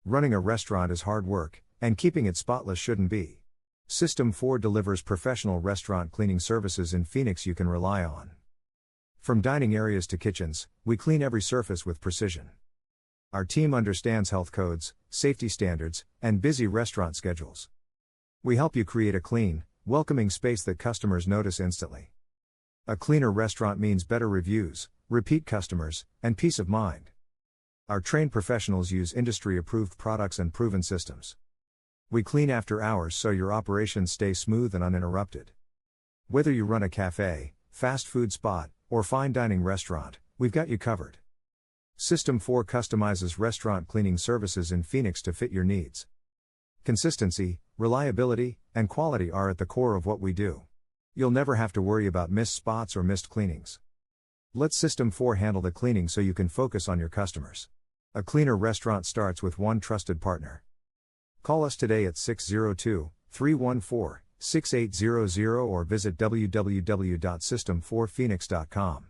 Running a restaurant is hard work, and keeping it spotless shouldn't be. System4 delivers professional restaurant cleaning services in Phoenix you can rely on. From dining areas to kitchens, we clean every surface with precision. Our team understands health codes, safety standards, and busy restaurant schedules. We help you create a clean, welcoming space that customers notice instantly. A cleaner restaurant means better reviews, repeat customers, and peace of mind. Our trained professionals use industry-approved products and proven systems. We clean after hours so your operations stay smooth and uninterrupted. Whether you run a café, fast food spot, or fine dining restaurant, we've got you covered. System4 customizes restaurant cleaning services in Phoenix to fit your needs. Consistency, reliability, and quality are at the core of what we do. You'll never have to worry about missed spots or missed cleanings. Let System4 handle the cleaning so you can focus on your customers. A cleaner restaurant starts with one trusted partner. Call us today at 602-314-6800 or visit www.system4phoenix.com.